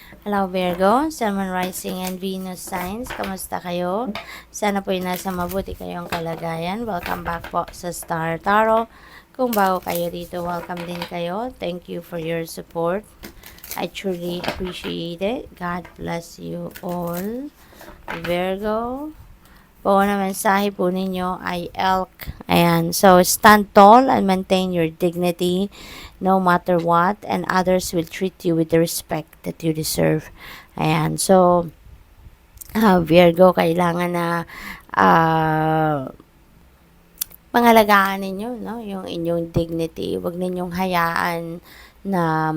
Hello Virgo, Sun, Moon, Rising, and Venus signs. Kamusta kayo? Sana po nasa mabuti kayong kalagayan. Welcome back po sa Star Tarot. Kung bago kayo dito, welcome din kayo. Thank you for your support. I truly appreciate it. God bless you all. Virgo, po na mensahe po ninyo ay elk. Ayan. So, stand tall and maintain your dignity no matter what, and others will treat you with the respect that you deserve. Ayan. So, Virgo, kailangan na pangalagaan ninyo, no? Yung inyong dignity. Huwag ninyong hayaan na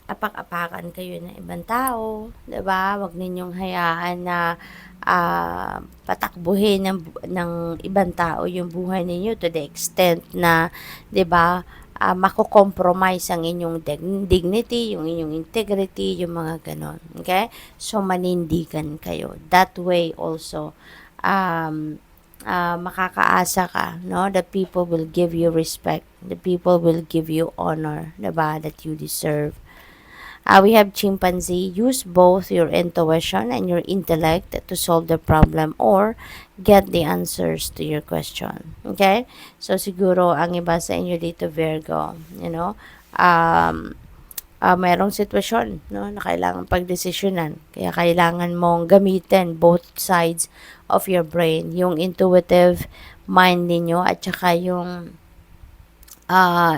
apak-apakan kayo ng ibang tao, 'di ba? Huwag ninyong hayaan na patakbuhin ng ibang tao yung buhay ninyo to the extent na, 'di ba, mako-compromise ang inyong dignity, yung inyong integrity, yung mga ganon. Okay? So, manindigan kayo. That way also, makakaasa ka, no? The people will give you respect. The people will give you honor, 'di ba, that you deserve. We have chimpanzee. Use both your intuition and your intellect to solve the problem or get the answers to your question. Okay? So, siguro, ang iba sa inyo dito, Virgo, mayroong sitwasyon, no, na kailangan pagdesisyonan. Kaya kailangan mong gamitin both sides of your brain. Yung intuitive mind ninyo at saka yung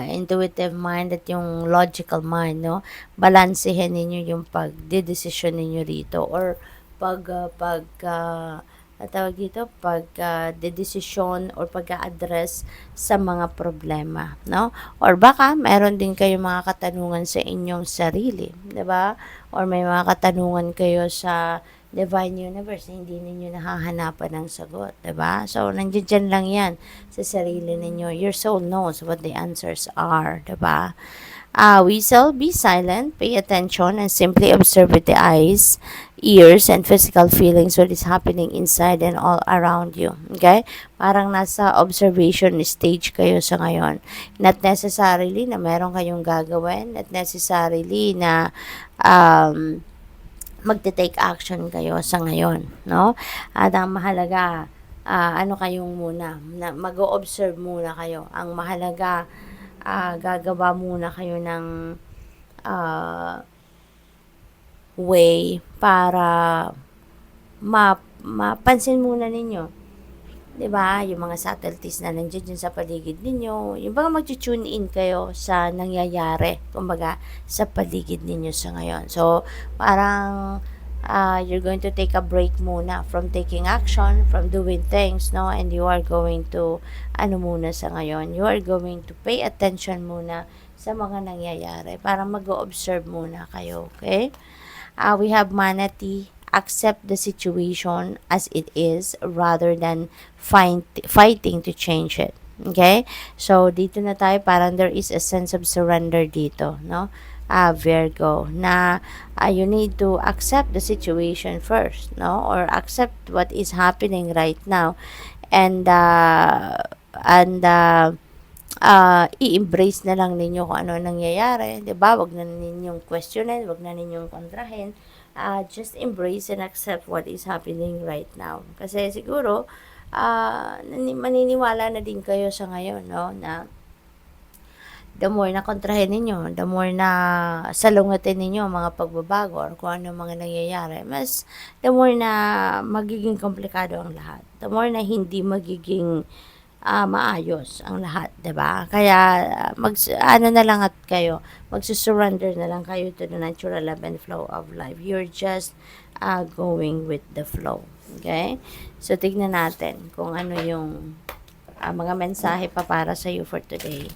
intuitive mind at yung logical mind, no? Balansehin ninyo yung pagdedesisyon ninyo rito or tawag dito, dedesisyon or pag-address sa mga problema, no? Or baka meron din kayo mga katanungan sa inyong sarili, 'di ba? Or may mga katanungan kayo sa divine universe na hindi ninyo nahahanapan ng sagot, 'di ba? So, nandiyan lang 'yan sa sarili ninyo. Your soul knows what the answers are, 'di ba? Whistle, be silent, pay attention, and simply observe with the eyes, ears, and physical feelings what is happening inside and all around you. Okay? Parang nasa observation stage kayo sa ngayon. Not necessarily na meron kayong gagawin, not necessarily na magte-take action kayo sa ngayon, no? At ang mahalaga, ano kayong muna, mag-o-observe muna kayo. Ang mahalaga, gagawa muna kayo ng way para mapansin muna ninyo, 'di ba? Yung mga subtleties na nandiyan sa paligid ninyo, yung baka mag-tune in kayo sa nangyayari, kumbaga, sa paligid ninyo sa ngayon. So, parang you're going to take a break muna from taking action, from doing things, no? And you are going to, muna sa ngayon, you are going to pay attention muna sa mga nangyayari para mag-observe muna kayo, okay? We have manatee. Accept the situation as it is rather than fighting to change it. Okay? So, dito na tayo, parang there is a sense of surrender dito, no? Virgo, na you need to accept the situation first, no? Or accept what is happening right now and i-embrace na lang ninyo kung ano nangyayari, 'di ba? Wag na ninyong questionin, wag na ninyong kontrahin. Just embrace and accept what is happening right now. Kasi siguro, maniniwala na din kayo sa ngayon, no, na the more na kontrahin ninyo, the more na salungatin ninyo mga pagbabago or kung ano mga nangyayari, mas the more na magiging komplikado ang lahat. The more na hindi magiging maayos ang lahat, 'di ba? Kaya na lang at kayo, magsusurrender na lang kayo to the natural ebb and flow of life. You're just going with the flow. Okay? So tignan natin kung ano yung mga mensahe pa para sa you for today.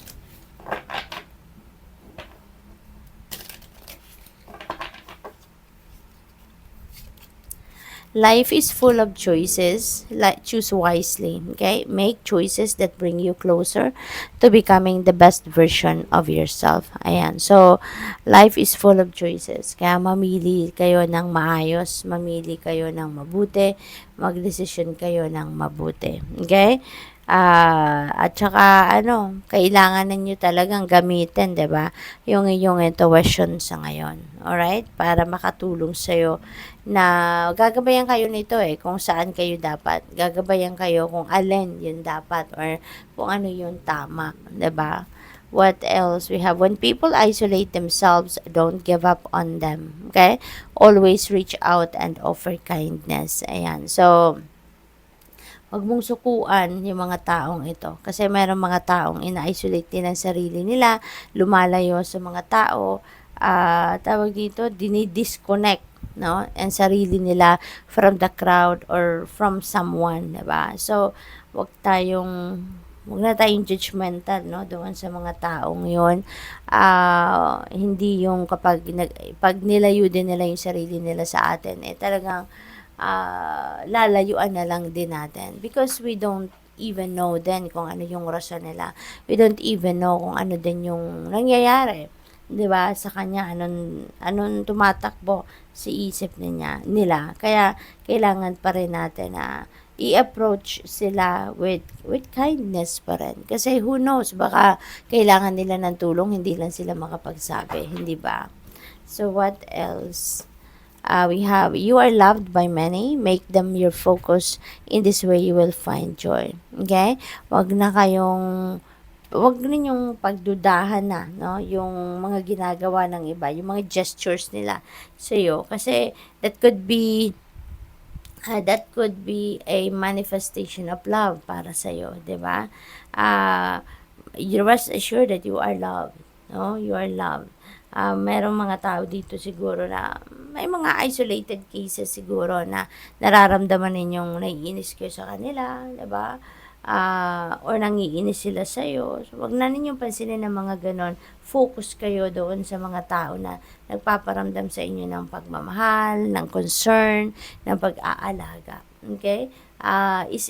Life is full of choices. Choose wisely. Okay? Make choices that bring you closer to becoming the best version of yourself. Ayan. So, life is full of choices. Kaya mamili kayo ng maayos. Mamili kayo ng mabuti. Magdesisyon kayo ng mabuti. Okay? At saka ano, kailangan ninyo talagang gamitin, 'di ba? Yung iyong intuition sa ngayon. Alright? Para makatulong sa'yo na gagabayan kayo nito kung saan kayo dapat. Gagabayan kayo kung alin yung dapat or kung ano yung tama, 'di ba? What else we have? When people isolate themselves, don't give up on them. Okay? Always reach out and offer kindness. Ayan. So, wag mong sukuan yung mga taong ito. Kasi mayroong mga taong ina-isolate din ang sarili nila, lumalayo sa mga tao, tawag dito, dinidisconnect, no? Ang sarili nila from the crowd or from someone, diba? So, wag na tayong judgmental, no, doon sa mga taong yon. Hindi yung pag nilayo din nila yung sarili nila sa atin, talagang lalayuan na lang din natin because we don't even know din kung ano yung rason nila. We don't even know kung ano din yung nangyayari. 'Di ba? Sa kanya anong tumatakbo sa isip nila. Kaya kailangan pa rin natin na i-approach sila with kindness pa rin. Kasi who knows, baka kailangan nila ng tulong, hindi lang sila makapagsabi, hindi ba? So what else? We have, you are loved by many, make them your focus. In this way, you will find joy. Okay? Wag ninyong pagdudahan na, no? Yung mga ginagawa ng iba, yung mga gestures nila sa iyo. Kasi that could be a manifestation of love para sa iyo, 'di ba? You rest assured that you are loved, no? You are loved. Merong mga tao dito siguro na may mga isolated cases siguro na nararamdaman ninyong naiinis kayo sa kanila, 'di ba? Or nangiinis sila sa iyo. So, wag na ninyong pansinin ang mga ganon. Focus kayo doon sa mga tao na nagpaparamdam sa inyo ng pagmamahal, ng concern, ng pag-aalaga. Okay?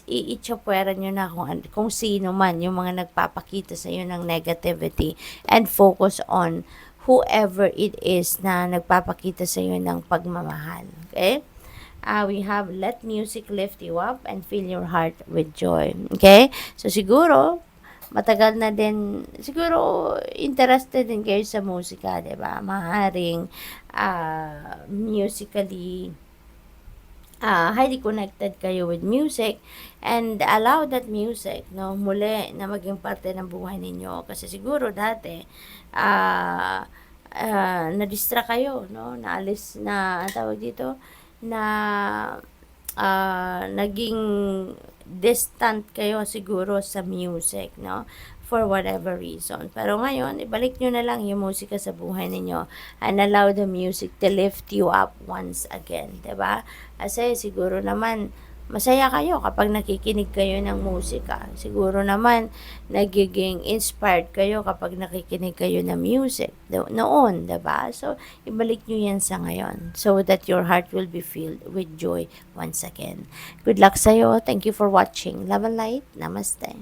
Itchapwera nyo na kung sino man yung mga nagpapakita sa iyo ng negativity and focus on whoever it is na nagpapakita sa iyo ng pagmamahal. Okay? We have let music lift you up and fill your heart with joy. Okay? So, siguro, matagal na din, siguro, interested din kayo sa musika, di ba? Maaaring musically, highly connected kayo with music and allow that music, no, muli na maging parte ng buhay ninyo. Kasi siguro dati, na-distract kayo, no? Naalis na, ang tawag dito, na naging distant kayo siguro sa music, no? For whatever reason. Pero ngayon, ibalik nyo na lang yung musika sa buhay ninyo and allow the music to lift you up once again, 'di ba? Kasi siguro naman masaya kayo kapag nakikinig kayo ng musika. Siguro naman nagiging inspired kayo kapag nakikinig kayo ng music noon, 'di ba? So, ibalik nyo yan sa ngayon so that your heart will be filled with joy once again. Good luck sa'yo. Thank you for watching. Love and light. Namaste.